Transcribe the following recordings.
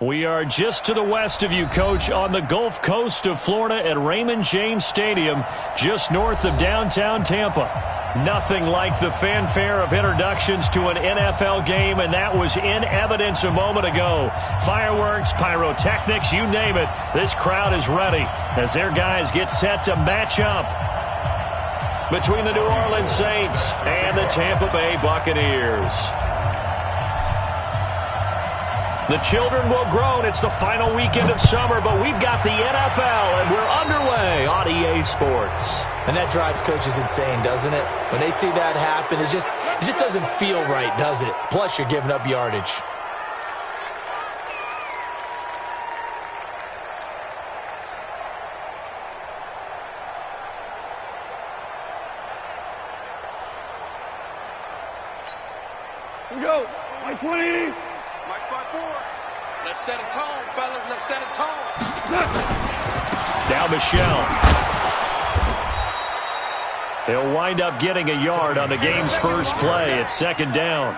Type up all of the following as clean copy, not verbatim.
We are just to the west of you, Coach, on the Gulf Coast of Florida at Raymond James Stadium, just north of downtown Tampa. Nothing like the fanfare of introductions to an NFL game, and that was in evidence a moment ago. Fireworks, pyrotechnics, you name it. This crowd is ready as their guys get set to match up between the New Orleans Saints and the Tampa Bay Buccaneers. The children will groan. It's the final weekend of summer, but we've got the NFL, and we're underway on EA Sports. And that drives coaches insane, doesn't it? When they see that happen, it just doesn't feel right, does it? Plus, you're giving up yardage. Here we go. Mike 180. Mike 5-4. Let's set a tone, fellas. Let's set a tone. Now Michelle. They'll wind up getting a yard on the game's first play. It's second down.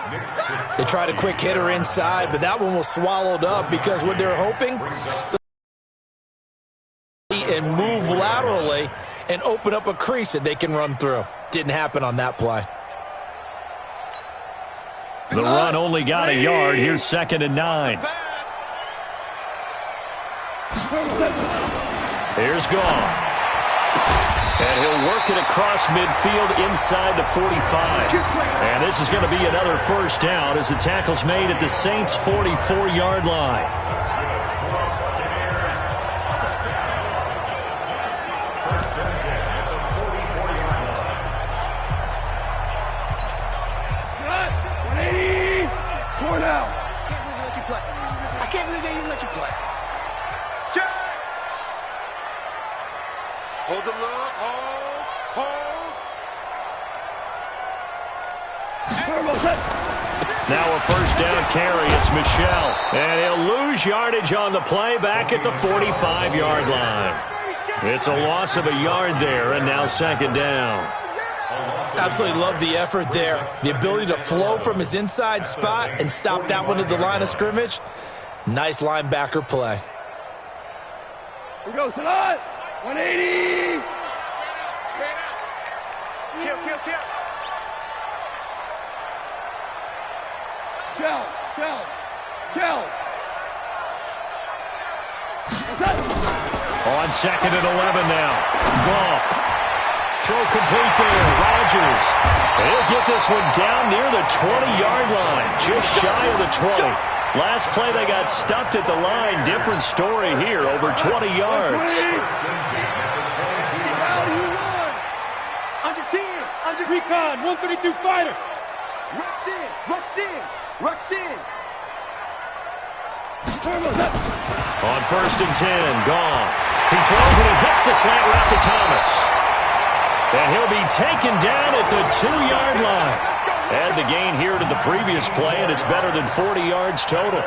They tried a quick hitter inside, but that one was swallowed up because what they're hoping, and move laterally and open up a crease that they can run through. Didn't happen on that play. The run only got a yard. Here's second and 9. Here's Goff. And he'll work it across midfield inside the 45. And this is going to be another first down as the tackle's made at the Saints' 44-yard line. I can't believe they even let you play. Check! Hold the look. Hold. Now a first down carry. It's Michelle. And he'll lose yardage on the play back at the 45-yard line. It's a loss of a yard there, and now second down. Absolutely love the effort there. The ability to flow from his inside spot and stop that one at the line of scrimmage. Nice linebacker play. Here we go, Salah. 180. Kill. Shell. On second and 11 now. Goff. Throw complete there. Rodgers. He'll get this one down near the 20-yard line. Just shy of the 20. Last play they got stuffed at the line. Different story here. Over 20 yards. Under 10. Under recon. 132 fighter. Rush in. On first and 10. Goff. He throws and he hits the slant route to Thomas. And he'll be taken down at the 2-yard line. Add the gain here to the previous play, and it's better than 40 yards total.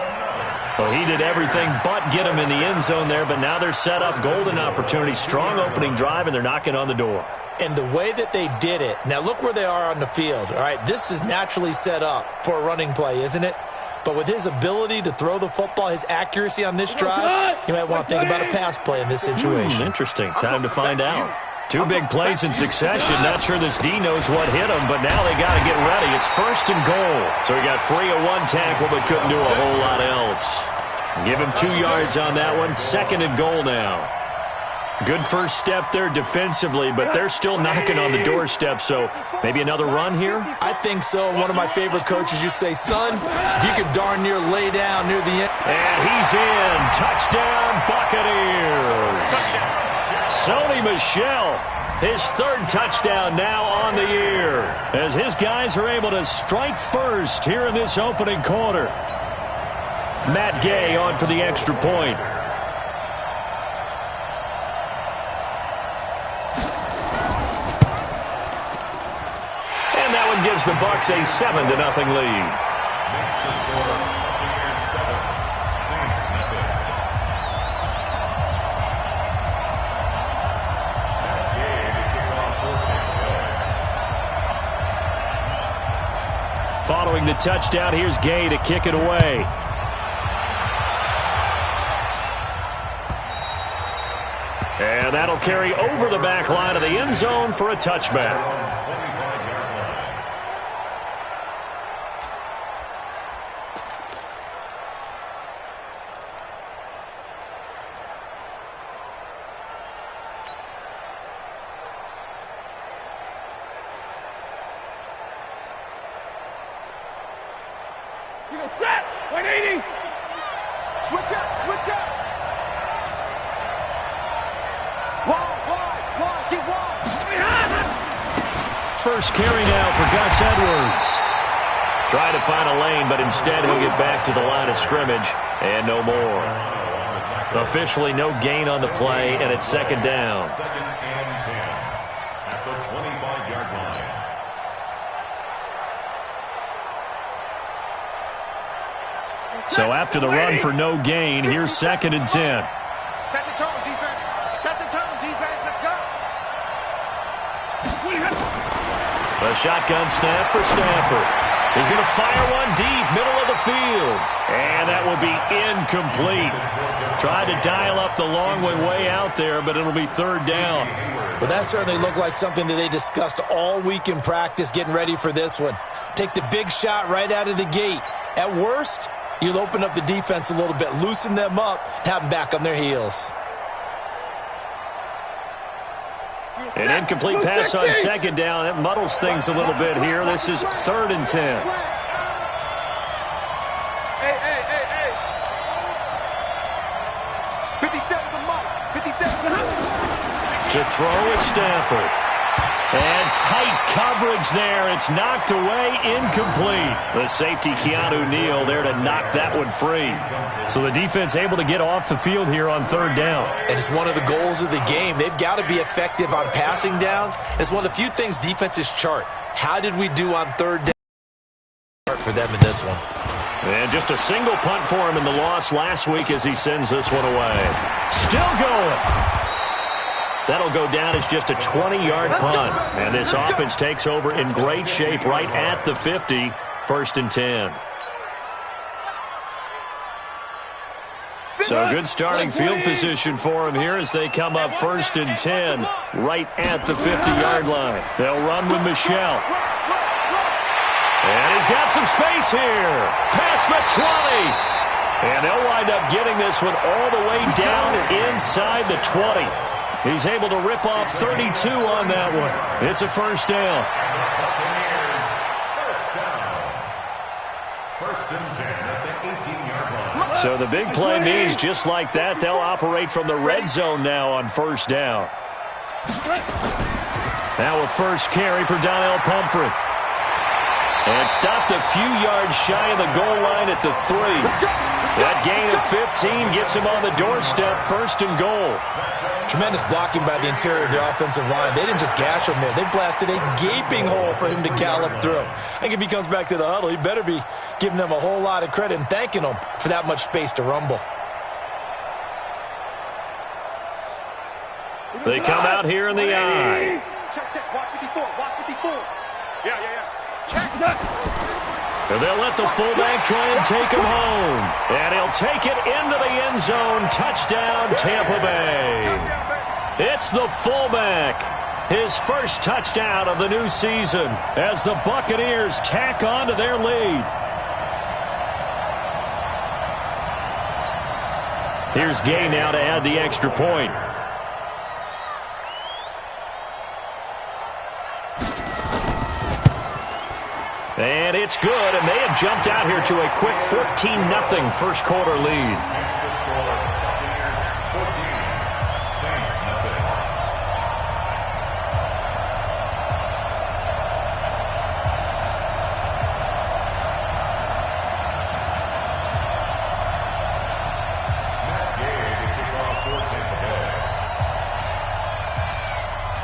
Well, he did everything but get him in the end zone there, but now they're set up. Golden opportunity, strong opening drive, and they're knocking on the door. And the way that they did it, now look where they are on the field. All right, this is naturally set up for a running play, isn't it? But with his ability to throw the football, his accuracy on this drive, you might want to think about a pass play in this situation. Interesting. Time to find out. Two big plays in succession. Not sure this D knows what hit him, but now they got to get ready. It's first and goal. So he got free of one tackle, but couldn't do a whole lot else. Give him 2 yards on that one. Second and goal now. Good first step there defensively, but they're still knocking on the doorstep, so maybe another run here? I think so. One of my favorite coaches, you say, son, if you could darn near lay down near the end. And he's in. Touchdown, Buccaneers. Sony Michel, his third touchdown now on the year, as his guys are able to strike first here in this opening quarter. Matt Gay on for the extra point. And that one gives the Bucs a 7-0 lead. Following the touchdown, here's Gay to kick it away. And that'll carry over the back line of the end zone for a touchback. You go set. 180. Switch up, switch up. Wide, get wide. First carry now for Gus Edwards. Trying to find a lane, but instead he'll get back to the line of scrimmage and no more. Officially no gain on the play, and it's second down. Second and 10 at the 25-yard line. So after the run for no gain, here's second and 10. Set the tone, defense. Set the tone, defense. Let's go. A shotgun snap for Stafford. He's going to fire one deep, middle of the field. And that will be incomplete. Tried to dial up the long way out there, but it'll be third down. Well, that certainly looked like something that they discussed all week in practice, getting ready for this one. Take the big shot right out of the gate. At worst, you'll open up the defense a little bit, loosen them up, have them back on their heels. An incomplete pass on second down. That muddles things a little bit here. This is third and 10. Hey. 57 the mark. 57 To throw is Stafford. And tight coverage there. It's knocked away, incomplete. The safety, Keanu Neal, there to knock that one free. So the defense able to get off the field here on third down. And it's one of the goals of the game. They've got to be effective on passing downs. It's one of the few things defenses chart. How did we do on third down for them in this one? And just a single punt for him in the loss last week as he sends this one away. Still going. That'll go down as just a 20-yard punt. And this offense takes over in great shape right at the 50, first and 10. So good starting field position for him here as they come up first and 10 right at the 50-yard line. They'll run with Michelle. And he's got some space here. Past the 20. And they'll wind up getting this one all the way down inside the 20. He's able to rip off 32 on that one. It's a first down. First and 10 at the 18-yard line. So the big play means just like that, they'll operate from the red zone now on first down. Now a first carry for Donnell Pumphrey. And stopped a few yards shy of the goal line at the 3. That gain of 15 gets him on the doorstep, first and goal. Tremendous blocking by the interior of the offensive line. They didn't just gash him there. They blasted a gaping hole for him to gallop through. I think if he comes back to the huddle, he better be giving them a whole lot of credit and thanking them for that much space to rumble. They come out here in the eye. Check. Watch 54. Yeah. Check. And they'll let the fullback try and take him home. And he'll take it into the end zone. Touchdown, Tampa Bay. It's the fullback. His first touchdown of the new season as the Buccaneers tack on to their lead. Here's Gay now to add the extra point. And it's good, and they have jumped out here to a quick 14-0 first quarter lead.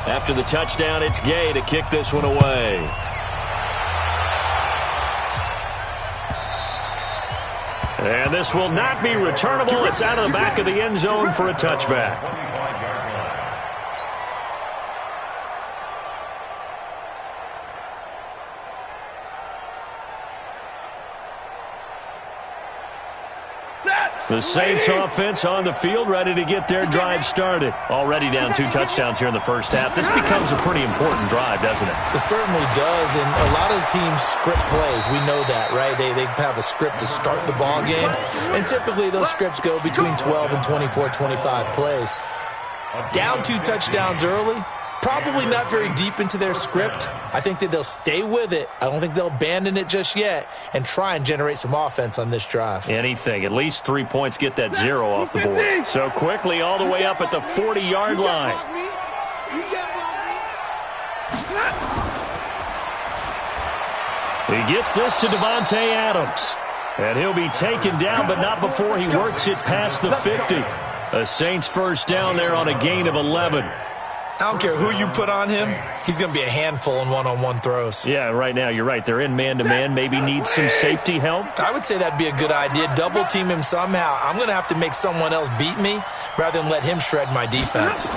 After the touchdown, it's Gay to kick this one away. And this will not be returnable. It's out of the back of the end zone for a touchback. The Saints offense on the field, ready to get their drive started. Already down 2 touchdowns here in the first half. This becomes a pretty important drive, doesn't it? It certainly does, and a lot of the teams script plays. We know that, right? They have a script to start the ball game, and typically those scripts go between 12 and 24, 25 plays. Down 2 touchdowns early, probably not very deep into their script. I think that they'll stay with it. I don't think they'll abandon it just yet and try and generate some offense on this drive. Anything. At least 3 points, get that 0 off the board. So quickly all the way up at the 40-yard line. He gets this to Devontae Adams. And he'll be taken down, but not before he works it past the 50. A Saints first down there on a gain of 11. I don't care who you put on him. He's going to be a handful in one-on-one throws. Yeah, right now you're right. They're in man-to-man. Maybe need some safety help. I would say that'd be a good idea. Double team him somehow. I'm going to have to make someone else beat me rather than let him shred my defense.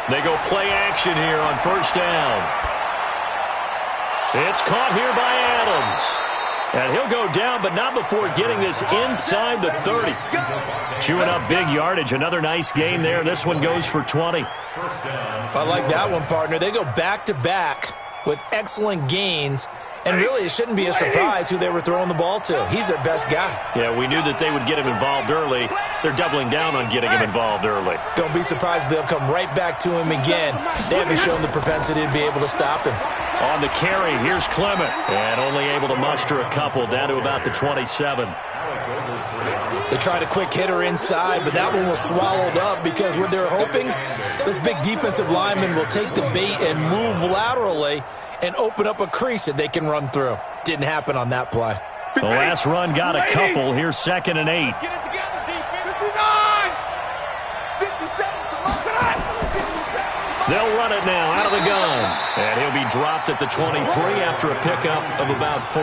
They go play action here on first down. It's caught here by Adams. And he'll go down, but not before getting this inside the 30. Chewing up big yardage. Another nice gain there. This one goes for 20. I like that one, partner. They go back-to-back with excellent gains. And really, it shouldn't be a surprise who they were throwing the ball to. He's their best guy. Yeah, we knew that they would get him involved early. They're doubling down on getting him involved early. Don't be surprised if they'll come right back to him again. They haven't shown the propensity to be able to stop him. On the carry, here's Clement. And only able to muster a couple down to about the 27. They tried a quick hitter inside, but that one was swallowed up because what they're hoping, those big defensive linemen will take the bait and move laterally and open up a crease that they can run through. Didn't happen on that play. The last run got a couple. Here's 2nd and 8. They'll run it now out of the gun. And he'll be dropped at the 23 after a pickup of about 4.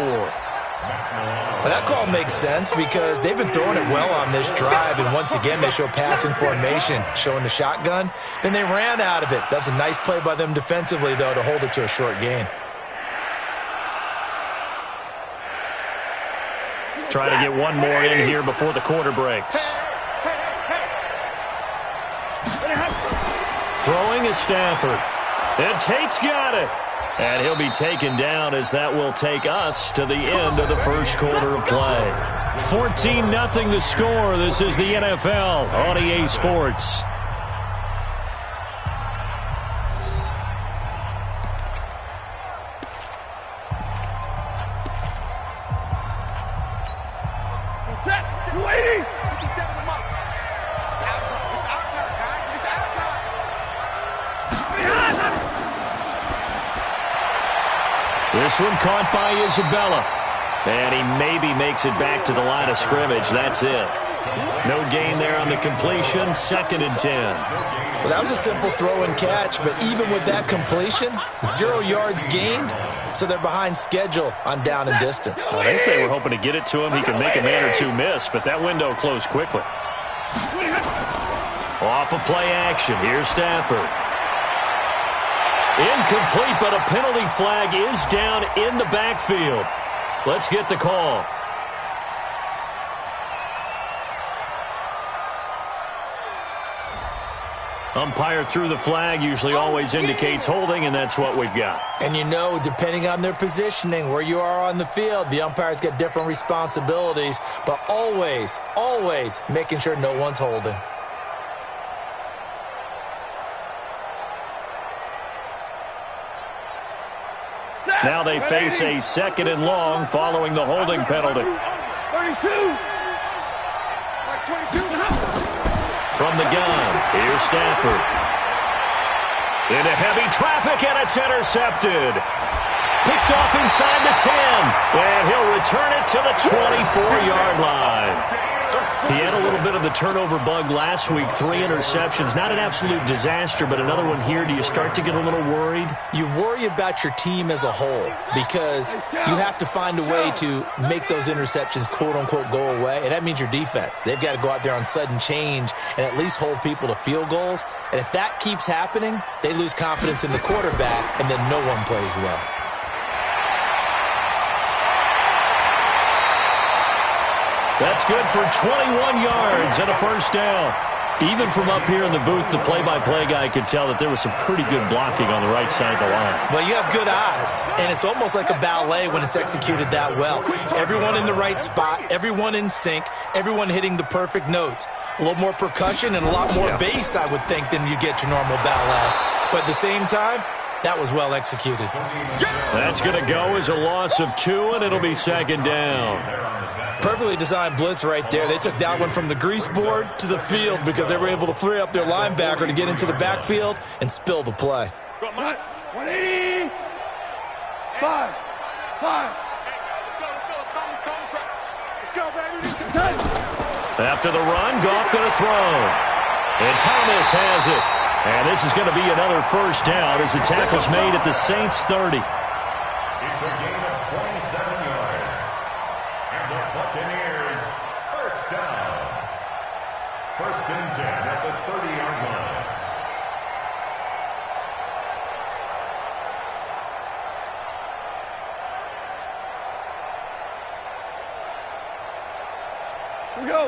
Well, that call makes sense because they've been throwing it well on this drive, and once again they show passing formation, showing the shotgun. Then they ran out of it. That's a nice play by them defensively, though, to hold it to a short gain. Try to get one more in here before the quarter breaks. Throwing is Stafford. And Tate's got it. And he'll be taken down as that will take us to the end of the first quarter of play. 14-0 the score. This is the NFL on EA Sports. This one caught by Isabella. And he maybe makes it back to the line of scrimmage. That's it. No gain there on the completion. 2nd and 10. Well, that was a simple throw and catch, but even with that completion, 0 yards gained, so they're behind schedule on down and distance. I think they were hoping to get it to him. He could make a man or two miss, but that window closed quickly. Off of play action. Here's Stafford. Incomplete, but a penalty flag is down in the backfield. Let's get the call. Umpire threw the flag, usually always indicates holding, and that's what we've got. And you know, depending on their positioning, where you are on the field, the umpire's got different responsibilities, but always, always making sure no one's holding. Now they face a 2nd and long following the holding penalty. 32. From the gun, here's Stafford. Into heavy traffic, and it's intercepted. Picked off inside the 10, and he'll return it to the 24-yard line. He had a little bit of the turnover bug last week, 3 interceptions. Not an absolute disaster, but another one here. Do you start to get a little worried? You worry about your team as a whole because you have to find a way to make those interceptions, quote-unquote, go away, and that means your defense. They've got to go out there on sudden change and at least hold people to field goals. And if that keeps happening, they lose confidence in the quarterback, and then no one plays well. That's good for 21 yards and a first down. Even from up here in the booth, the play-by-play guy could tell that there was some pretty good blocking on the right side of the line. Well, you have good eyes, and it's almost like a ballet when it's executed that well. Everyone in the right spot, everyone in sync, everyone hitting the perfect notes. A little more percussion and a lot more bass, I would think, than you get your normal ballet. But at the same time, that was well executed. That's going to go as a loss of 2, and it'll be second down. Perfectly designed blitz right there. They took that one from the grease board to the field because they were able to free up their linebacker to get into the backfield and spill the play. 180. 5. After the run, Goff going to throw. And Thomas has it. And this is going to be another first down as the tackle's made at the Saints 30. It's a gain of 27 yards. And the Buccaneers, first down. First and 10 at the 30-yard line.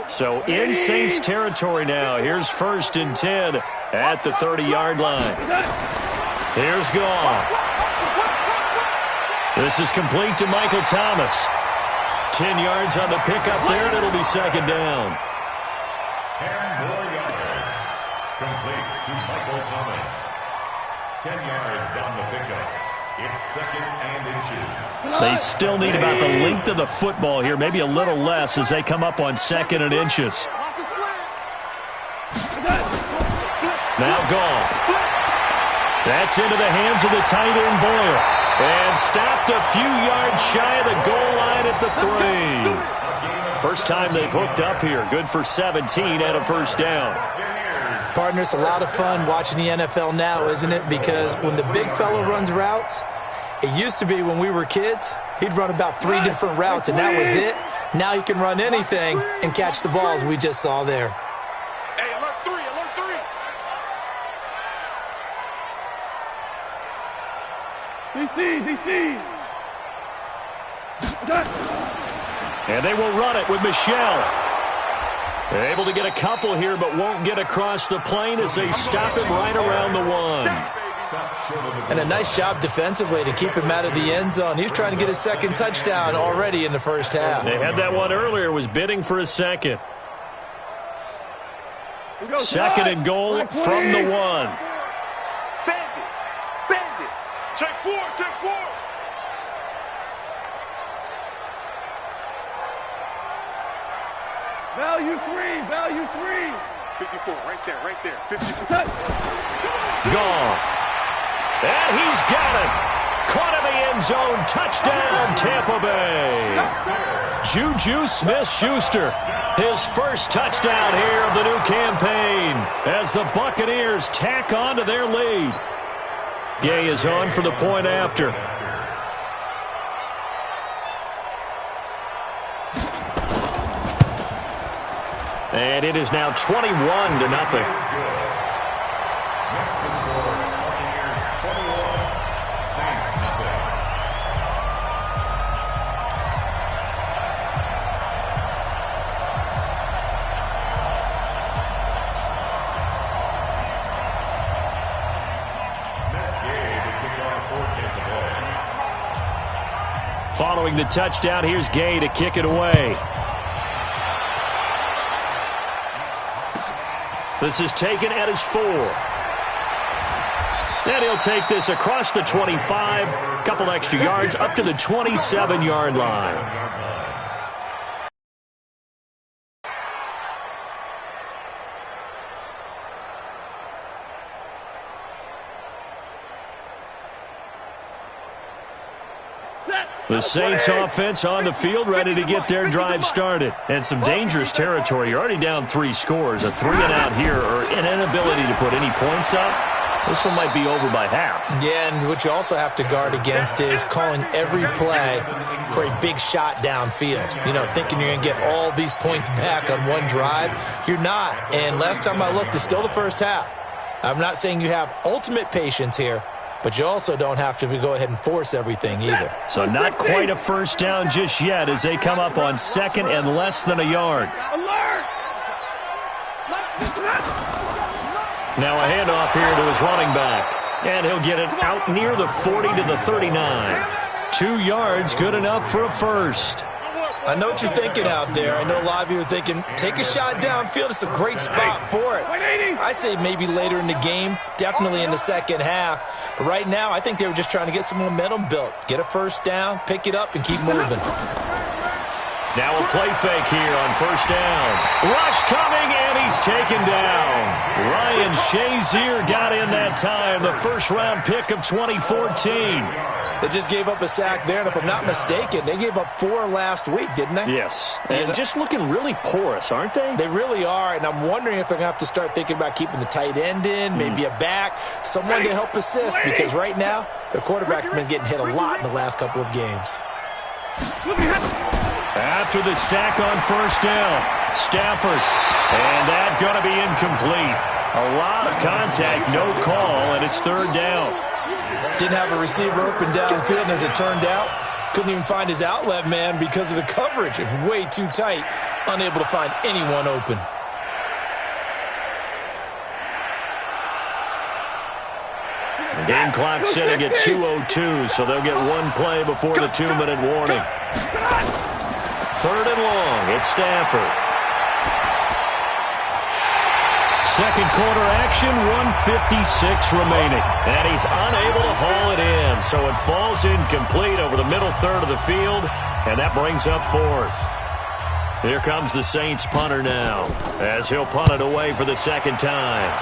So in Saints territory now. Here's first and 10 at the 30-yard line. Here's Goff. This is complete to Michael Thomas. 10 yards on the pickup there, and it'll be second down. 10 more yards. Complete to Michael Thomas. 10 yards on the pickup. It's second and inches. They still need about the length of the football here, maybe a little less as they come up on second and inches. Now Goff. That's into the hands of the tight end Boyle. And stopped a few yards shy of the goal line at the 3. First time they've hooked up here. Good for 17 and a first down. Partner, it's a lot of fun watching the NFL now, isn't it? Because when the big fella runs routes, it used to be when we were kids, he'd run about 3 different routes, and that was it. Now he can run anything and catch the balls we just saw there. Hey, alert 3, alert 3. DC. And they will run it with Michelle. They're able to get a couple here, but won't get across the plane as they stop him right around the 1. And a nice job defensively to keep him out of the end zone. He was trying to get his second touchdown already in the first half. They had that one earlier, was bidding for a second. Second and goal from the 1. Bandit. Take 4. Value 3. 54, right there. 54. Goff. And he's got it. Caught in the end zone. Touchdown, Tampa Bay. Juju Smith-Schuster. His first touchdown here of the new campaign as the Buccaneers tack on to their lead. Gay is on for the point after. And it is now 21-0. Following the touchdown, here's Gay to kick it away. This is taken at his 4. And he'll take this across the 25, couple extra yards up to the 27-yard line. The Saints offense on the field, ready to get their drive started. And some dangerous territory. You're already down 3 scores. A 3-and-out here, or an inability to put any points up. This one might be over by half. Yeah, and what you also have to guard against is calling every play for a big shot downfield. You know, thinking you're going to get all these points back on one drive. You're not. And last time I looked, it's still the first half. I'm not saying you have ultimate patience here, but you also don't have to go ahead and force everything either. So not quite a first down just yet as they come up on second and less than a yard. Now a handoff here to his running back. And he'll get it out near the 40 to the 39. 2 yards, good enough for a first. I know what you're thinking out there. I know a lot of you are thinking, take a shot downfield. It's a great spot for it. I'd say maybe later in the game, definitely in the second half. But right now, I think they were just trying to get some momentum built. Get a first down, pick it up, and keep moving. Now a play fake here on first down. Rush coming, and he's taken down. Ryan Shazier got in that time, the first-round pick of 2014. They just gave up a sack there, and if I'm not mistaken, they gave up 4 last week, didn't they? Yes, and just looking really porous, aren't they? They really are, and I'm wondering if they're going to have to start thinking about keeping the tight end in, maybe a back, someone to help assist, because right now, their quarterback's been getting hit a lot in the last couple of games. After the sack on first down, Stafford, and that's going to be incomplete. A lot of contact, no call, and it's third down. Didn't have a receiver open downfield, and as it turned out, couldn't even find his outlet man because of the coverage. It's way too tight, unable to find anyone open. The game clock sitting at 2:02, so they'll get one play before the 2-minute warning. Third and long, it's Stafford. Second quarter action, 1:56 remaining. And he's unable to haul it in, so it falls incomplete over the middle third of the field, and that brings up fourth. Here comes the Saints punter now, as he'll punt it away for the second time.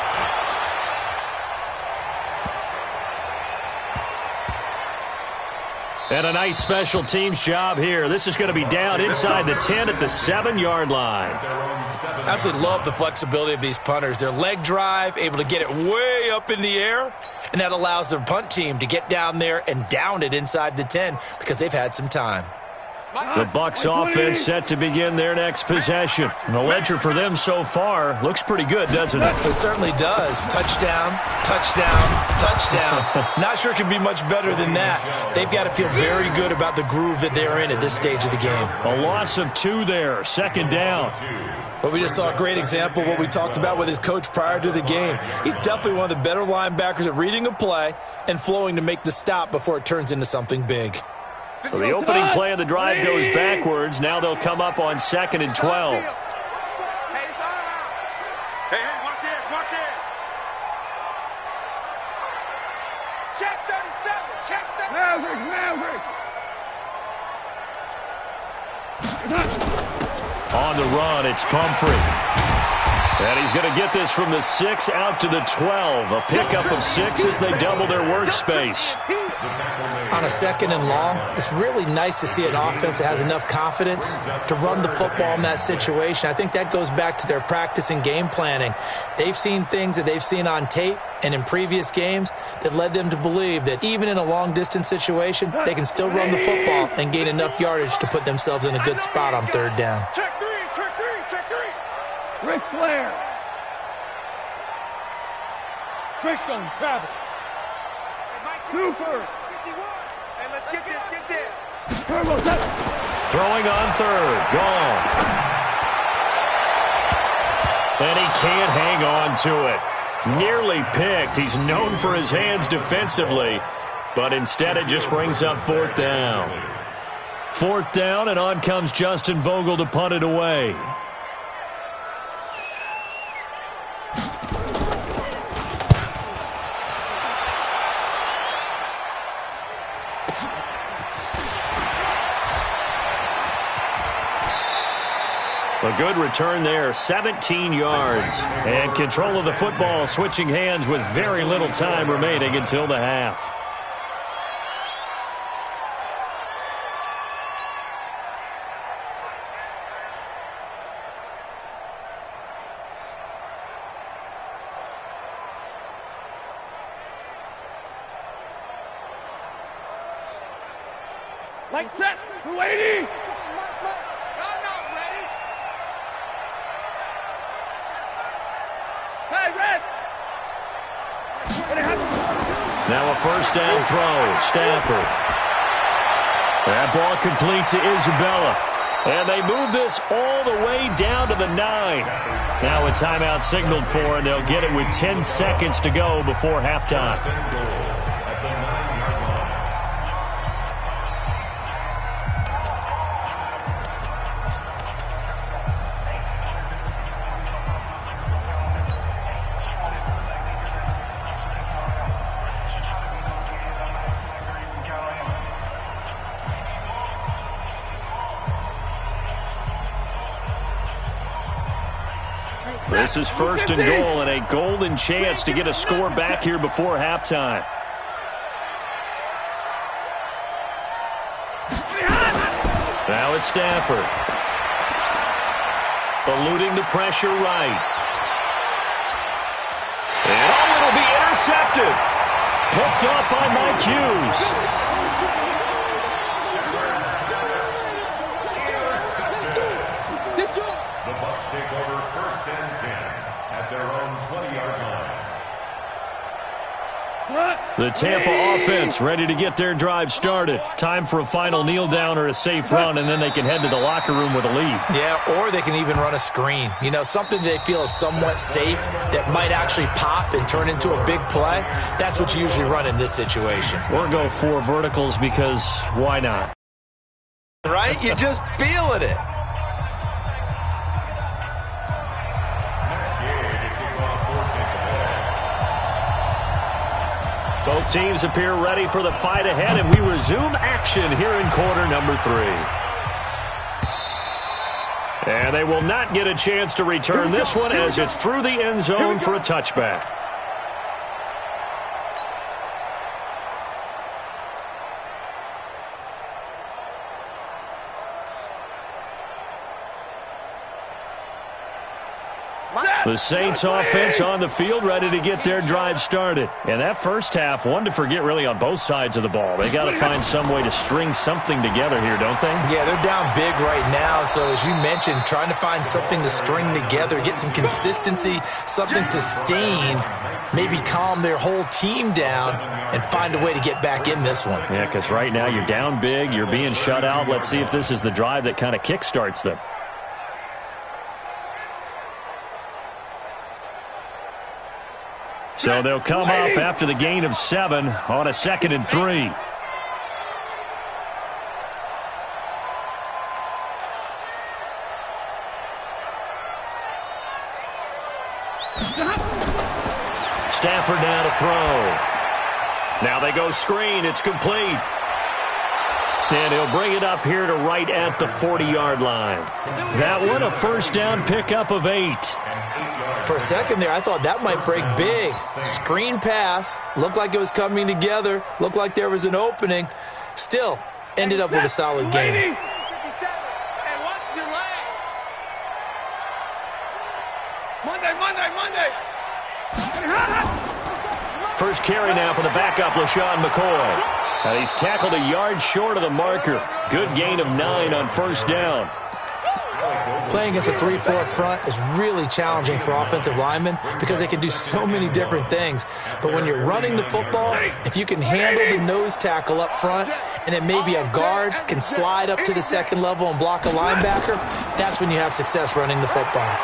And a nice special teams job here. This is going to be down inside the 10 at the 7-yard line. Absolutely love the flexibility of these punters. Their leg drive, able to get it way up in the air, and that allows their punt team to get down there and down it inside the 10 because they've had some time. The Bucs offense set to begin their next possession. And the ledger for them so far looks pretty good, doesn't it? It certainly does. Touchdown, touchdown, touchdown. Not sure it can be much better than that. They've got to feel very good about the groove that they're in at this stage of the game. A loss of 2 there, second down. Well, we just saw a great example of what we talked about with his coach prior to the game. He's definitely one of the better linebackers at reading a play and flowing to make the stop before it turns into something big. So the opening play of the drive goes backwards. Now they'll come up on 2nd and 12. Hey, watch this, watch this. Check 37, check 37. On the run, it's Pumphrey. And he's going to get this from the 6 out to the 12. A pickup of 6 as they double their workspace. On a 2nd and long, it's really nice to see an offense that has enough confidence to run the football in that situation. I think that goes back to their practice and game planning. They've seen things that they've seen on tape and in previous games that led them to believe that even in a long-distance situation, they can still run the football and gain enough yardage to put themselves in a good spot on third down. Check 3, check 3, check 3. Ric Flair. Christian Travis. Super. Hey, let's get this, get this. Turbo set. Throwing on third. Gone. And he can't hang on to it. Nearly picked. He's known for his hands defensively, but instead it just brings up fourth down. Fourth down, and on comes Justin Vogel to punt it away. A good return there, 17 yards. And control of the football, switching hands with very little time remaining until the half. Light set. 280. Now a first down throw. Stafford. That ball complete to Isabella. And they move this all the way down to the 9. Now a timeout signaled for, and they'll get it with 10 seconds to go before halftime. This is first and goal and a golden chance to get a score back here before halftime. Now it's Stafford. Eluding the pressure right. And it'll be intercepted. Picked off by Mike Hughes. Take over first and 10 at their own 20-yard line. The Tampa offense ready to get their drive started. Time for a final kneel down or a safe run, and then they can head to the locker room with a lead. Yeah, or they can even run a screen. You know, something they feel is somewhat safe that might actually pop and turn into a big play. That's what you usually run in this situation. Or go 4 verticals because why not? Right? You're just feeling it. Both teams appear ready for the fight ahead, and we resume action here in quarter number 3. And they will not get a chance to return this one as it's through the end zone for a touchback. The Saints offense on the field ready to get their drive started. And that first half, one to forget really on both sides of the ball. They got to find some way to string something together here, don't they? Yeah, they're down big right now. So as you mentioned, trying to find something to string together, get some consistency, something sustained, maybe calm their whole team down and find a way to get back in this one. Yeah, because right now you're down big, you're being shut out. Let's see if this is the drive that kind of kickstarts them. So they'll come up after the gain of 7 on a 2nd and 3. Stafford now to throw. Now they go screen. It's complete. And he'll bring it up here to right at the 40-yard line. That one a first down pickup of 8. For a second there, I thought that might break big. Screen pass. Looked like it was coming together. Looked like there was an opening. Still, ended up with a solid game. Monday. First carry now for the backup, LaShawn McCoy. And he's tackled a yard short of the marker. Good gain of 9 on first down. Playing against a 3-4 front is really challenging for offensive linemen because they can do so many different things. But when you're running the football, if you can handle the nose tackle up front and then maybe a guard can slide up to the second level and block a linebacker, that's when you have success running the football.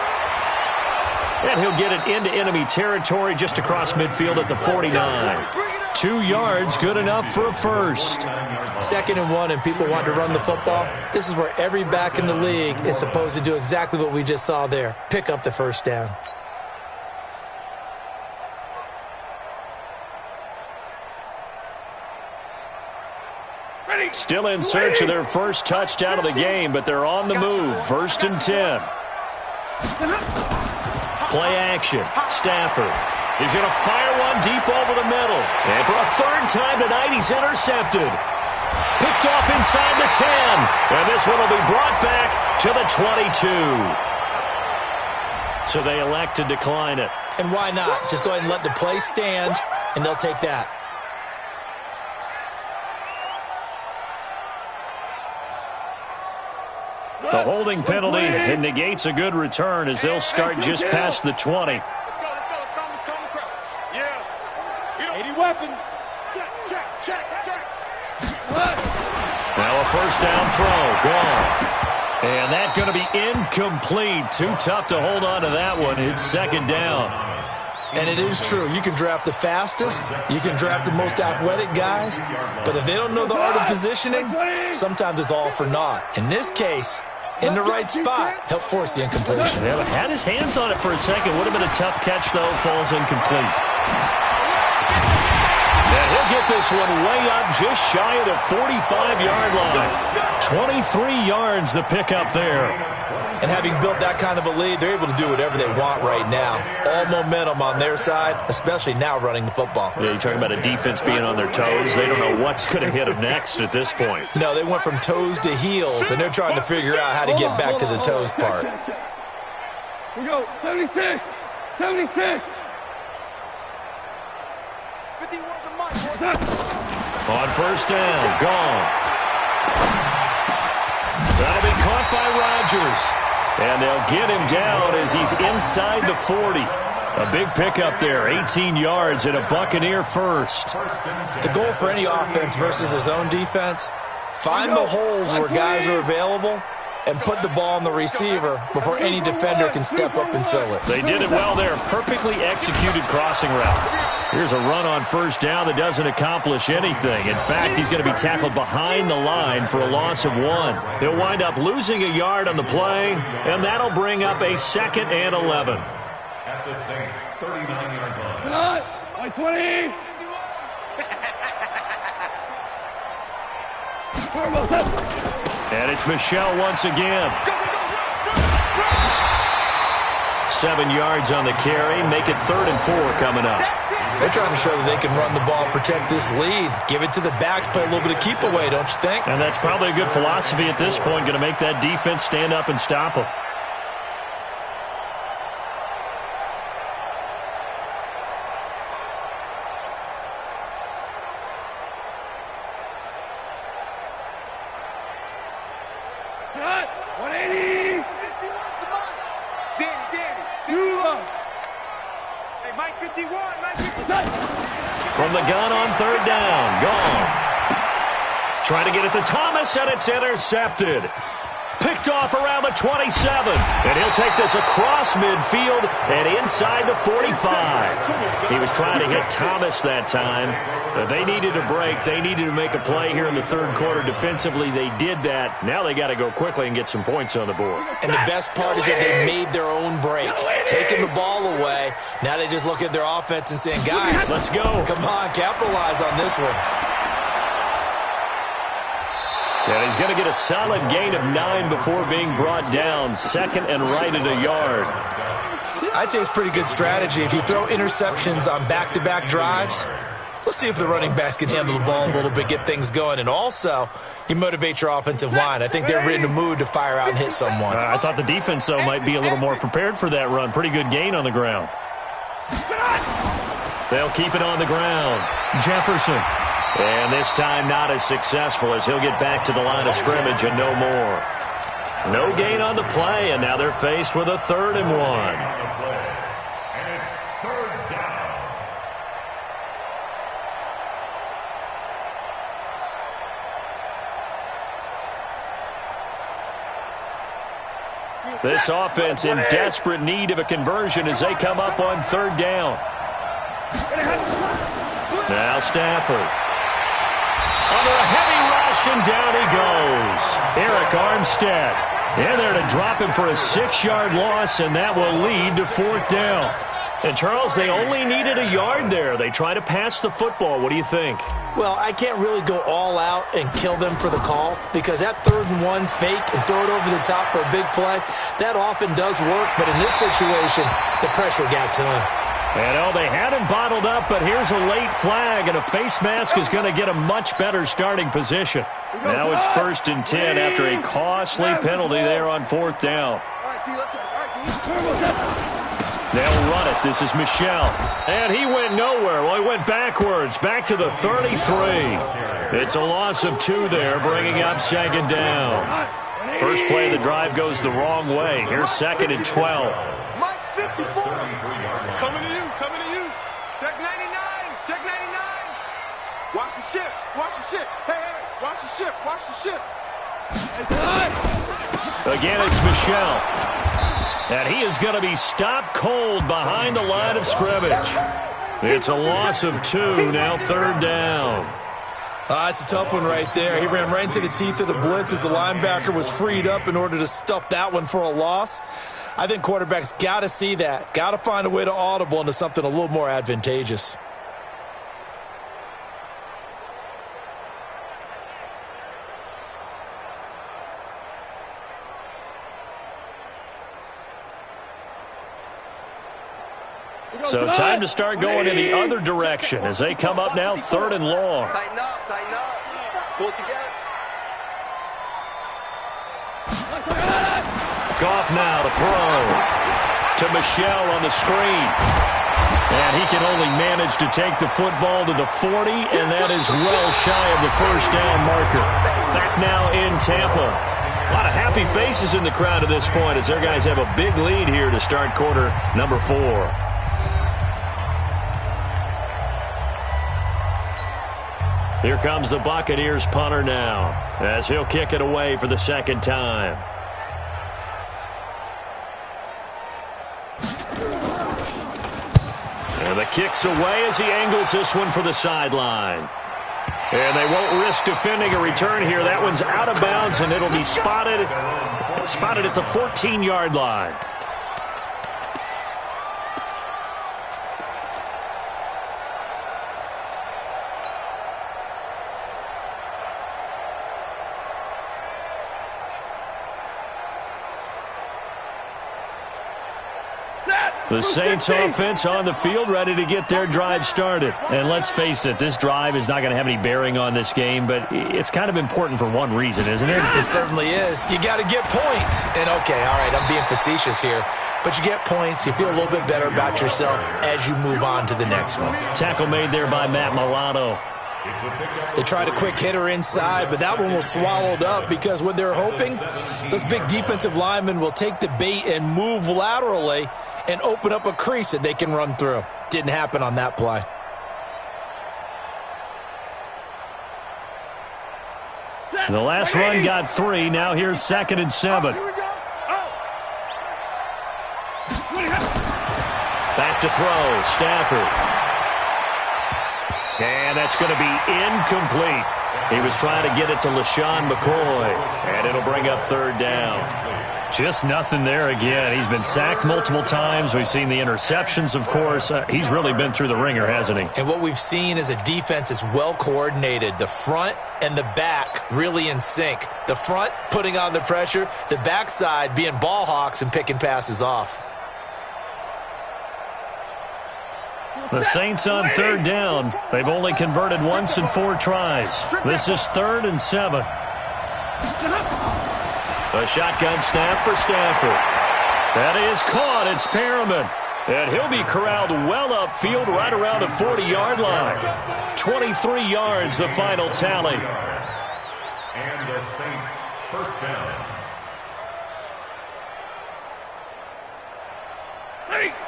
And he'll get it into enemy territory just across midfield at the 49. 2 yards, good enough for a first. 2nd and 1, and people want to run the football. This is where every back in the league is supposed to do exactly what we just saw there. Pick up the first down. Still in search of their first touchdown of the game, but they're on the move. 1st and 10. Play action. Stafford. He's going to fire one deep over the middle. And for a 3rd time tonight, he's intercepted. Picked off inside the 10. And this one will be brought back to the 22. So they elect to decline it. And why not? Just go ahead and let the play stand, and they'll take that. The holding penalty negates a good return as they'll start just past the 20. Weapon. first down throw. Gone. And that's going to be incomplete. Too tough to hold on to that one. It's second down. And it is true. You can draft the fastest. You can draft the most athletic guys. But if they don't know the art of positioning, sometimes it's all for naught. In this case, in the right spot, help force the incompletion. Yeah, had his hands on it for a second. Would have been a tough catch, though. Falls incomplete. And he'll get this one way up just shy of the 45-yard line. 23 yards the pickup there. And having built that kind of a lead, they're able to do whatever they want right now. All momentum on their side, especially now running the football. Yeah, you're talking about a defense being on their toes. They don't know what's going to hit them next at this point. No, they went from toes to heels, and they're trying to figure out how to get back to the toes part. Here we go. 76. 76. On first down, gone. That'll be caught by Rodgers. And they'll get him down as he's inside the 40. A big pickup there, 18 yards and a Buccaneer first. The goal for any offense versus his own defense, find the holes where guys are available and put the ball on the receiver before any defender can step up and fill it. They did it well there. Perfectly executed crossing route. Here's a run on first down that doesn't accomplish anything. In fact, he's going to be tackled behind the line for a loss of 1. He'll wind up losing a yard on the play, and that'll bring up a 2nd and 11. At the Saints' 39-yard line. Come on. By 20. And it's Michelle once again. 7 yards on the carry. Make it 3rd and 4 coming up. They're trying to show that they can run the ball, protect this lead. Give it to the backs, play a little bit of keep away, don't you think? And that's probably a good philosophy at this point. Going to make that defense stand up and stop them. Cut. 180. Hey, Mike 51, Mike 51. From the gun on third down. Gone. Trying to get it to Thomas, and it's intercepted. Picked off around the 27. And he'll take this across midfield and inside the 45. He was trying to hit Thomas that time. But they needed a break. They needed to make a play here in the third quarter. Defensively, they did that. Now they got to go quickly and get some points on the board. And the best part is that they made their own break. Taking the ball away. Now they just look at their offense and saying, guys, let's go. Come on, capitalize on this one. And he's going to get a solid gain of 9 before being brought down. 2nd and right at a yard. I'd say it's pretty good strategy. If you throw interceptions on back-to-back drives, let's see if the running backs can handle the ball a little bit, get things going. And also, you motivate your offensive line. I think they're in the mood to fire out and hit someone. I thought the defense, though, might be a little more prepared for that run. Pretty good gain on the ground. They'll keep it on the ground. Jefferson. And this time not as successful as he'll get back to the line of scrimmage and no more. No gain on the play, and now they're faced with a 3rd and 1. And it's 3rd down. This offense in desperate need of a conversion as they come up on 3rd down. Now Stafford. Under a heavy rush, and down he goes. Eric Armstead in there to drop him for a 6-yard loss, and that will lead to 4th down. And, Charles, they only needed a yard there. They try to pass the football. What do you think? Well, I can't really go all out and kill them for the call because that 3rd and 1 fake and throw it over the top for a big play, that often does work. But in this situation, the pressure got to him. And, they had him bottled up, but here's a late flag, and a face mask is going to get a much better starting position. Now it's 1st and 10 after a costly penalty there on 4th down. They'll run it. This is Michelle. And he went nowhere. Well, he went backwards, back to the 33. It's a loss of 2 there, bringing up 2nd down. First play of the drive goes the wrong way. Here's 2nd and 12. Mike 54. Coming to you. Check 99. Check 99. Watch the ship. Hey, watch the ship. Again, it's Michel. And he is going to be stopped cold behind the line of scrimmage. It's a loss of 2, now 3rd down. It's a tough one right there. He ran right into the teeth of the blitz as the linebacker was freed up in order to stuff that one for a loss. I think quarterbacks got to see that. Got to find a way to audible into something a little more advantageous. So time to start going in the other direction as they come up now 3rd and long. Tighten up, pull it together. Goff now to throw to Michel on the screen. And he can only manage to take the football to the 40, and that is well shy of the 1st down marker. Back now in Tampa. A lot of happy faces in the crowd at this point as their guys have a big lead here to start quarter number 4. Here comes the Buccaneers punter now as he'll kick it away for the 2nd time. And the kick's away as he angles this one for the sideline. And they won't risk defending a return here. That one's out of bounds, and it'll be spotted at the 14-yard line. The Saints offense on the field, ready to get their drive started. And let's face it, this drive is not going to have any bearing on this game, but it's kind of important for one reason, isn't it? It certainly is. You got to get points. And, okay, all right, I'm being facetious here. But you get points, you feel a little bit better about yourself as you move on to the next one. Tackle made there by Matt Milano. They tried a quick hitter inside, but that one was swallowed up because what they're hoping, those big defensive linemen will take the bait and move laterally and open up a crease that they can run through. Didn't happen on that play. The last run got 3. Now here's 2nd and 7. Back to throw. Stafford. And that's going to be incomplete. He was trying to get it to LaShawn McCoy. And it'll bring up 3rd down. Just nothing there again. He's been sacked multiple times. We've seen the interceptions, of course. He's really been through the ringer, hasn't he? And what we've seen is a defense that's well coordinated. The front and the back really in sync. The front putting on the pressure. The backside being ball hawks and picking passes off. The Saints on 3rd down. They've only converted once in 4 tries. This is 3rd and 7. A shotgun snap for Stafford. That is caught. It's Perriman. And he'll be corralled well upfield right around the 40-yard line. 23 yards, the final tally. And the Saints, 1st down.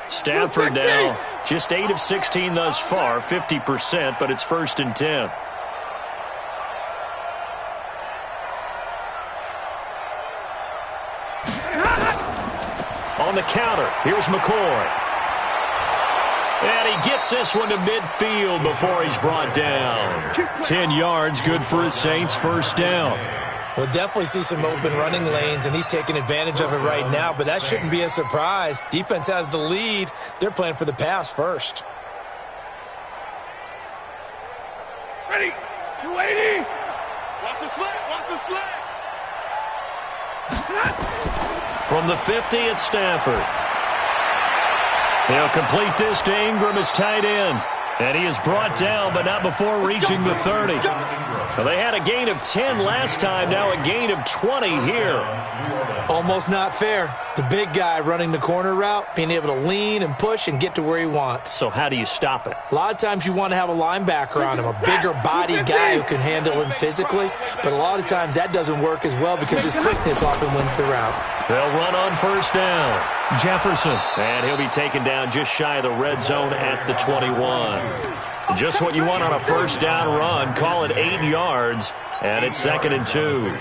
Stafford now just 8 of 16 thus far, 50%, but it's 1st and 10. On the counter, here's McCoy. And he gets this one to midfield before he's brought down. 10 yards, good for the Saints, 1st down. We'll definitely see some open running lanes, and he's taking advantage of it right now, but that shouldn't be a surprise. Defense has the lead. They're playing for the pass first. Ready. 280. Watch the slant, watch the slant. From the 50, it's Stafford. He'll complete this to Ingram as tight end. And he is brought down, but not before reaching the 30. Well, they had a gain of 10 last time, now a gain of 20 here. Almost not fair. The big guy running the corner route, being able to lean and push and get to where he wants. So how do you stop it? A lot of times you want to have a linebacker on him, a bigger body guy who can handle him physically, but a lot of times that doesn't work as well because his quickness often wins the route. They'll run on 1st down. Jefferson. And he'll be taken down just shy of the red zone at the 21. Just what you want on a 1st down run. Call it 8 yards, and it's 2nd and 2.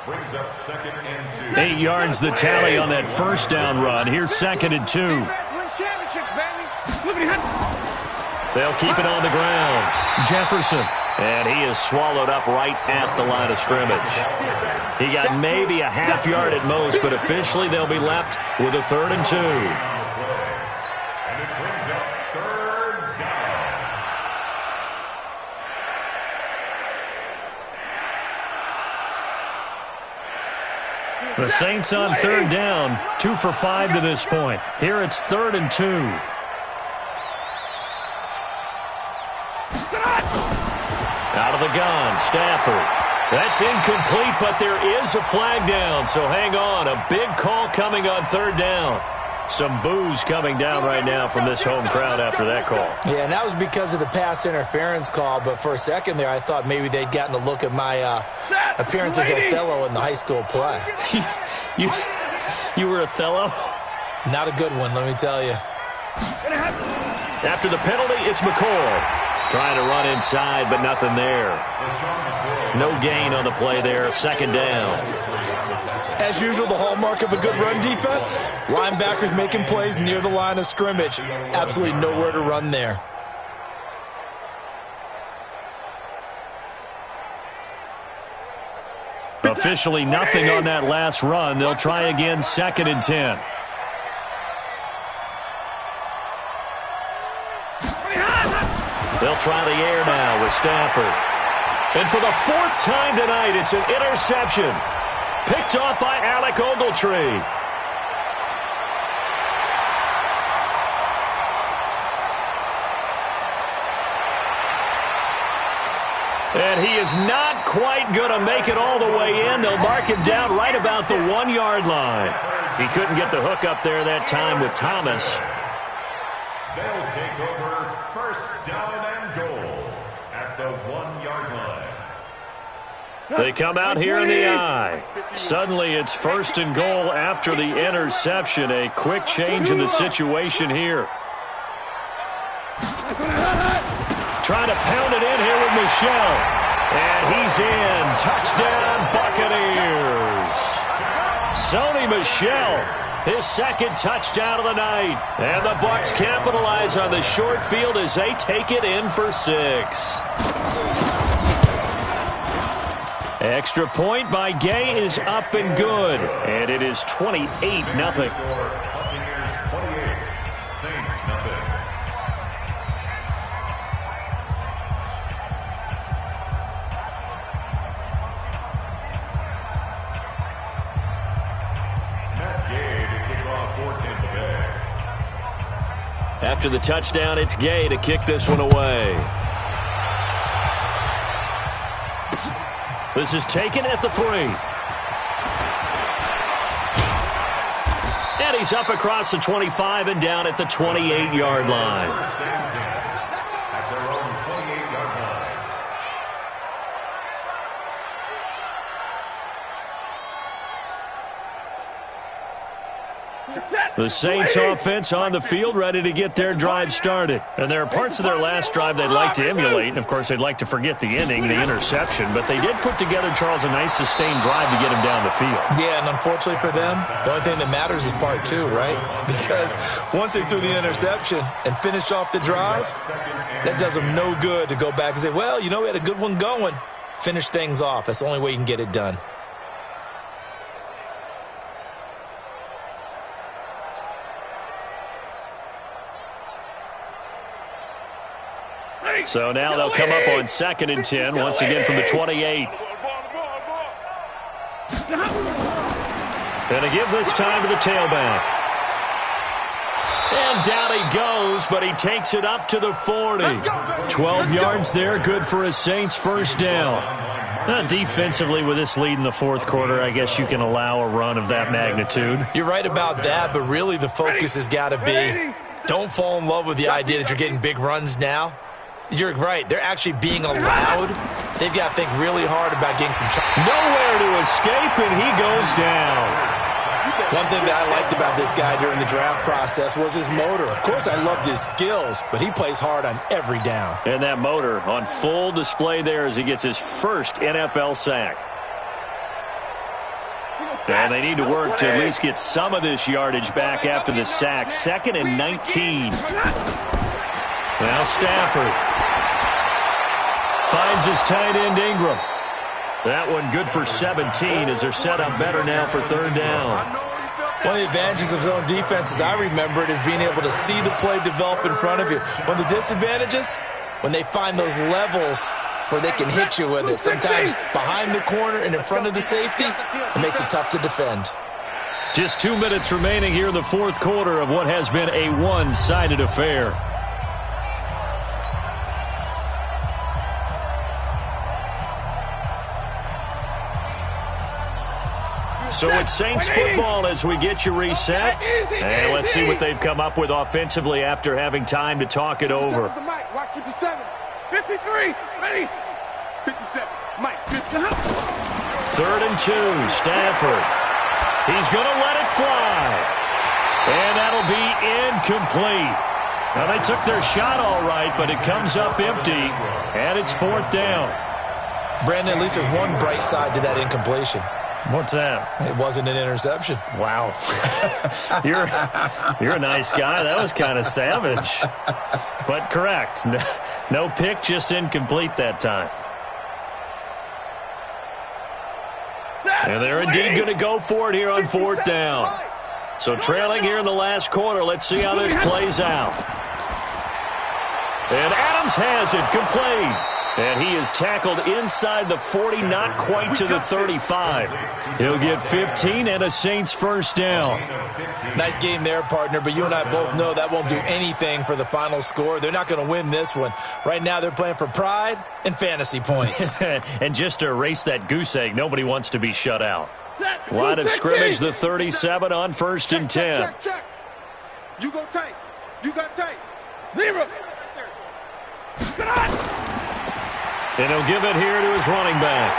Brings up 2nd and 2. 8 yards the tally on that first down run. Here's 2nd and 2. They'll keep it on the ground. Jefferson. And he is swallowed up right at the line of scrimmage. He got maybe a half yard at most, but officially they'll be left with a 3rd and 2. And it brings up 3rd down. The Saints on 3rd down, 2 for 5 to this point. Here it's 3rd and 2. Out of the gun, Stafford. That's incomplete, but there is a flag down, so hang on. A big call coming on 3rd down. Some boos coming down right now from this home crowd after that call. Yeah, and that was because of the pass interference call, but for a second there I thought maybe they'd gotten a look at my appearance as Othello in the high school play. You were Othello? Not a good one, let me tell you. After the penalty, it's McCoy. Trying to run inside, but nothing there. No gain on the play there. 2nd down. As usual, the hallmark of a good run defense, linebackers making plays near the line of scrimmage. Absolutely nowhere to run there. Officially nothing on that last run. They'll try again 2nd and 10. They'll try the air now with Stafford. And for the 4th time tonight, it's an interception. Picked off by Alec Ogletree. And he is not quite going to make it all the way in. They'll mark him down right about the 1-yard line. He couldn't get the hook up there that time with Thomas. They'll take over 1st down and goal at the 1-yard line. They come out here in the eye. Suddenly it's 1st and goal after the interception. A quick change in the situation here. Trying to pound it in here with Michel. And he's in. Touchdown, Buccaneers. Sony Michel, his 2nd touchdown of the night. And the Bucs capitalize on the short field as they take it in for 6. Extra point by Gay is up and good. And it is 28-0. Buccaneers 28, Saints nothing. After the touchdown, it's Gay to kick this one away. This is taken at the 3. And he's up across the 25 and down at the 28-yard line. At their own 28-yard line. The Saints offense on the field, ready to get their drive started. And there are parts of their last drive they'd like to emulate, and of course they'd like to forget the inning, the interception, but they did put together, Charles, a nice sustained drive to get him down the field. Yeah, and unfortunately for them, the only thing that matters is part 2, right? Because once they threw the interception and finished off the drive, that does them no good to go back and say, well, you know, we had a good one going. Finish things off. That's the only way you can get it done. So now they'll come up on 2nd and 10, once again from the 28. And a give this time to the tailback. And down he goes, but he takes it up to the 40. 12 yards there, good for a Saints 1st down. Defensively, with this lead in the 4th quarter, I guess you can allow a run of that magnitude. You're right about that, but really the focus has got to be, don't fall in love with the idea that you're getting big runs now. You're right. They're actually being allowed. They've got to think really hard about getting some nowhere to escape, and he goes down. One thing that I liked about this guy during the draft process was his motor. Of course, I loved his skills, but he plays hard on every down. And that motor on full display there as he gets his first NFL sack. And they need to work to at least get some of this yardage back after the sack. 2nd and 19. Now Stafford finds his tight end Ingram. That one good for 17 as they're set up better now for 3rd down. One of the advantages of zone defense, as I remember it, is being able to see the play develop in front of you. One of the disadvantages, when they find those levels where they can hit you with it. Sometimes behind the corner and in front of the safety, it makes it tough to defend. Just 2 minutes remaining here in the 4th quarter of what has been a one-sided affair. So it's Saints football as we get you reset. And let's see what they've come up with offensively after having time to talk it over. Watch 57. 53. Ready. 57. Mike. 3rd and 2. Stafford. He's going to let it fly. And that'll be incomplete. Now, they took their shot all right, but it comes up empty. And it's 4th down. Brandon, at least there's one bright side to that incompletion. What's that? It wasn't an interception. Wow. You're a nice guy. That was kind of savage. But correct. No pick, just incomplete that time. And they're indeed going to go for it here on 4th down. So trailing here in the last quarter. Let's see how this plays out. And Adams has it complete. And he is tackled inside the 40, not quite to the 35. He'll get 15 and a Saints 1st down. Nice game there, partner, but you and I both know that won't do anything for the final score. They're not going to win this one. Right now they're playing for pride and fantasy points. And just to erase that goose egg, nobody wants to be shut out. Line of scrimmage, the 37 on 1st and 10. Check. You go tight. You got tight. 0. And he'll give it here to his running back.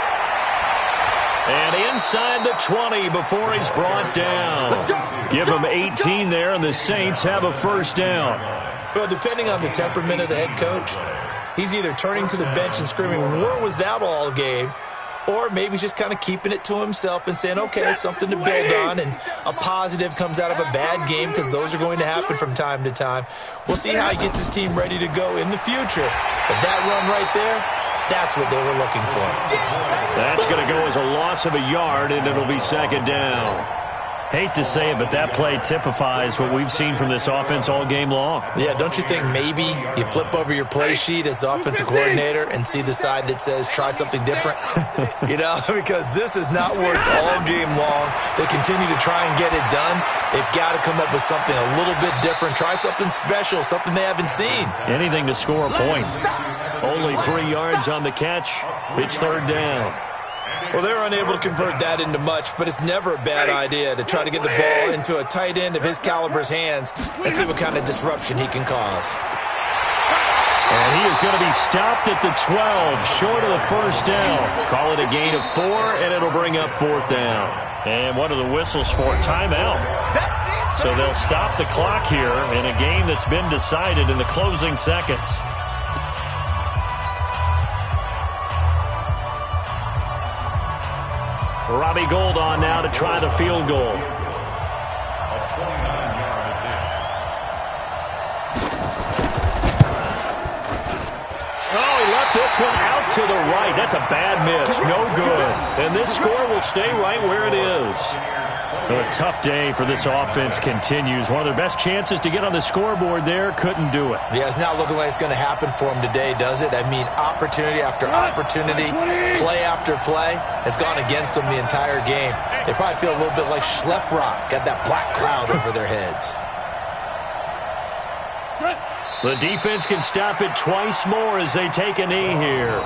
And inside the 20 before he's brought down. Give him 18 there, and the Saints have a 1st down. Well, depending on the temperament of the head coach, he's either turning to the bench and screaming, "Where was that all game?" Or maybe he's just kind of keeping it to himself and saying, okay, it's something to build on, and a positive comes out of a bad game because those are going to happen from time to time. We'll see how he gets his team ready to go in the future. But that run right there, that's what they were looking for. That's going to go as a loss of a yard, and it'll be 2nd down. Hate to say it, but that play typifies what we've seen from this offense all game long. Yeah, don't you think maybe you flip over your play sheet as the offensive coordinator and see the side that says try something different? Because this has not worked all game long. They continue to try and get it done. They've got to come up with something a little bit different. Try something special, something they haven't seen. Anything to score a point. Only 3 yards on the catch. It's 3rd down. Well, they're unable to convert that into much, but it's never a bad idea to try to get the ball into a tight end of his caliber's hands and see what kind of disruption he can cause. And he is going to be stopped at the 12, short of the 1st down. Call it a gain of 4, and it'll bring up 4th down. And what are the whistles for? Timeout. So they'll stop the clock here in a game that's been decided in the closing seconds. Robbie Gould on now to try the field goal. Oh, he left this one out to the right. That's a bad miss. No good. And this score will stay right where it is. A tough day for this offense continues. One of their best chances to get on the scoreboard there, couldn't do it. Yeah, it's not looking like it's going to happen for them today, does it? I mean, opportunity after opportunity, play after play has gone against them the entire game. They probably feel a little bit like Schlep Rock, got that black cloud over their heads. The defense can stop it twice more as they take a knee here.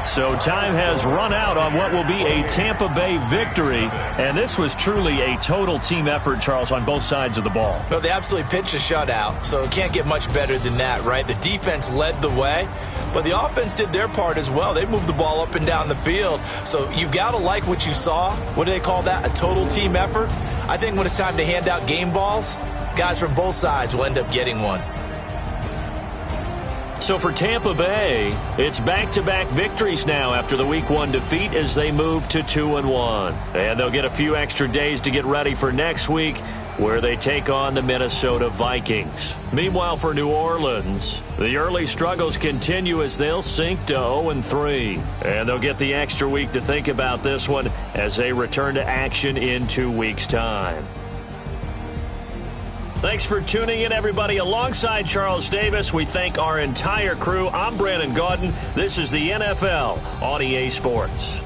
So time has run out on what will be a Tampa Bay victory. And this was truly a total team effort, Charles, on both sides of the ball. Well, they absolutely pitched a shutout, so it can't get much better than that, right? The defense led the way, but the offense did their part as well. They moved the ball up and down the field. So you've got to like what you saw. What do they call that? A total team effort? I think when it's time to hand out game balls, guys from both sides will end up getting one. So for Tampa Bay, it's back-to-back victories now after the Week 1 defeat as they move to 2-1. And they'll get a few extra days to get ready for next week, where they take on the Minnesota Vikings. Meanwhile, for New Orleans, the early struggles continue as they'll sink to 0-3. And they'll get the extra week to think about this one as they return to action in 2 weeks' time. Thanks for tuning in, everybody. Alongside Charles Davis, we thank our entire crew. I'm Brandon Gaudin. This is the NFL on EA Sports.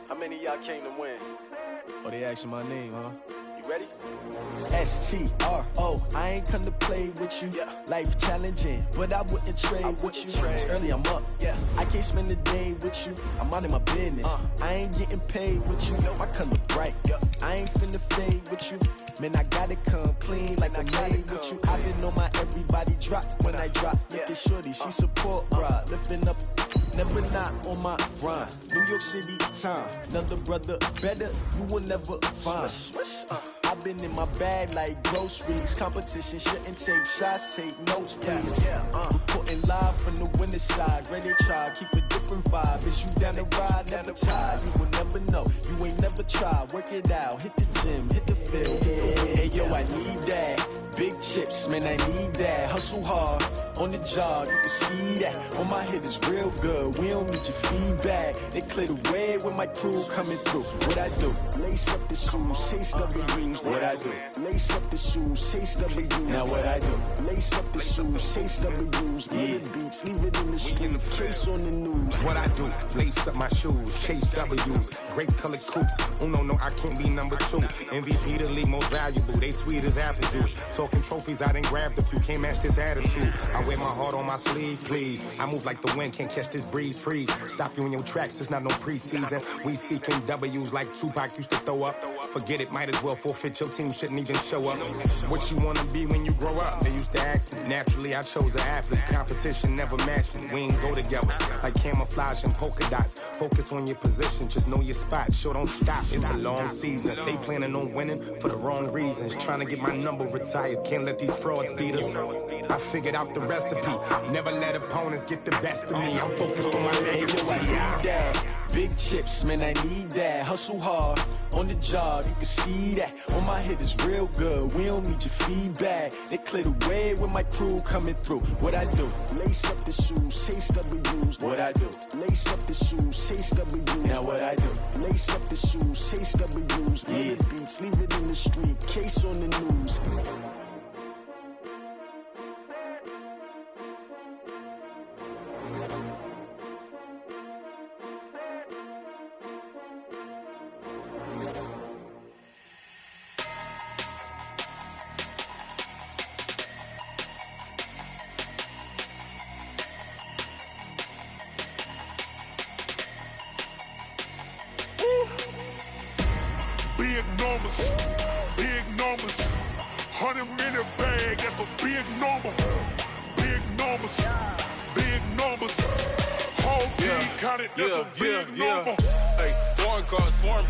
How many of y'all came to win? Oh, they asking my name, huh? You ready? STRO, I ain't come to play with you. Life challenging, but I wouldn't trade with you. It's early, I'm up. I can't spend the day with you. I'm out of my business. I ain't getting paid with you. My color bright. I ain't finna fade with you. Man, I gotta come clean like I made with you. I didn't know my everybody drop when I drop. Look at shorty, she support ride. Lifting up, never not on my grind. New York City time, another brother better, you will never find. I've been in my bag like groceries. Competition shouldn't take shots, take notes, please. Reporting live from the winter side. Ready to try, keep a different vibe. Is you down the ride, never tired. You will never know, you ain't never tried. Work it out, hit the gym, hit the field. Hey yo, I need that. Big chips, man, I need that. Hustle hard, on the job, you can see that. On my head is real good, we don't need your feedback. They clear the way with my crew coming through. What I do? Lace up the shoes, chase W's. What I do? Lace up the shoes, chase W's. Now what I do? Lace up the shoes, chase W's. Murder beats, leave it in the street, case on the news. What I do? Lace up my shoes, chase W's. Great colored coops. No, I can't be number 2. MVP the league most valuable. They sweet as apple juice. Talking trophies, I done grabbed a few. Can't match this attitude. I wear my heart on my sleeve, please. I move like the wind, can't catch this breeze. Freeze. Stop you in your tracks. It's not no preseason. We seeking W's like Tupac used to throw up. Forget it, might as well forfeit. Your team shouldn't even show up. What you wanna be when you grow up? They used to ask me. Naturally, I chose an athlete. Competition never matched me. We ain't go together like camouflage and polka dots. Focus on your position, just know your spot. Sure, don't stop. It's a long season. They planning on winning for the wrong reasons. Trying to get my number retired. Can't let these frauds beat us. I figured out the recipe. Never let opponents get the best of me. I'm focused on my legacy. I need that. Big chips, man, I need that. Hustle hard, on the job, you can see that. On my head is real good, we don't need your feedback. They clear the way with my crew coming through. What I do? Lace up the shoes, chase W's. What I do? Lace up the shoes, chase W's. Now what I do? Lace up the shoes, chase W's. Murder beats, leave it in the street, case on the news. Big numbers, 100-minute bag, that's a big number. Big numbers, whole team counted, that's a big number. Hey, foreign cars, foreign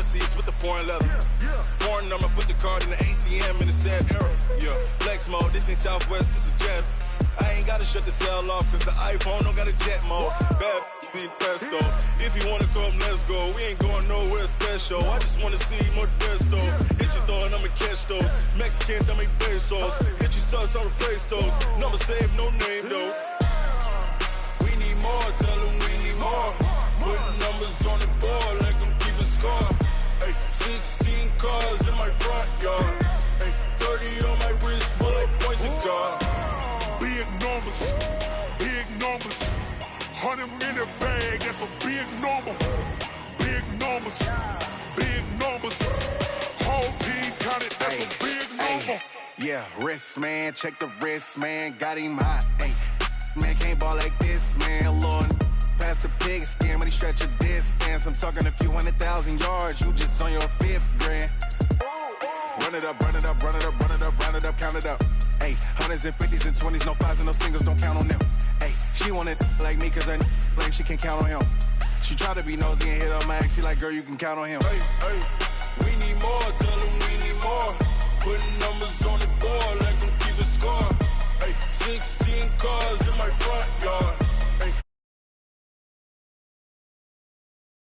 seats with the foreign leather. Foreign number, put the card in the ATM in the sad era. Yeah, flex mode, this ain't Southwest, this a jet. I ain't gotta shut the cell off, cause the iPhone don't got a jet mode. Bad pesto. If you wanna come, let's go. We ain't going nowhere special. I just wanna see more desto. Hit your thought, I'ma catch those. Mexican, I'ma make pesos. Hit your sauce, I'll replace those. Number saved, no name though. We need more, tell them we need more. Putting numbers on the board, like I'm keeping score. Hey, 16 cars in my front yard. Hey, 30 on my wrist. big number. Big numbers. Big numbers. Whole team counted, that's a big number. Yeah, wrist, man. Check the wrist, man. Got him hot. Ay, man, can't ball like this, man. Lord, past the pig skin when he stretch a distance. I'm talking a few 100,000 yards. You just on your 5th grand. Run it up, run it up, run it up, run it up, run it up, count it up. Hey, hundreds and 50s and 20s, no 5s and no singles, don't count on them. Hey, she want it like me cause I blame she can't count on him. She try to be nosy and hit on my ex, she like, girl, you can count on him. Hey, hey.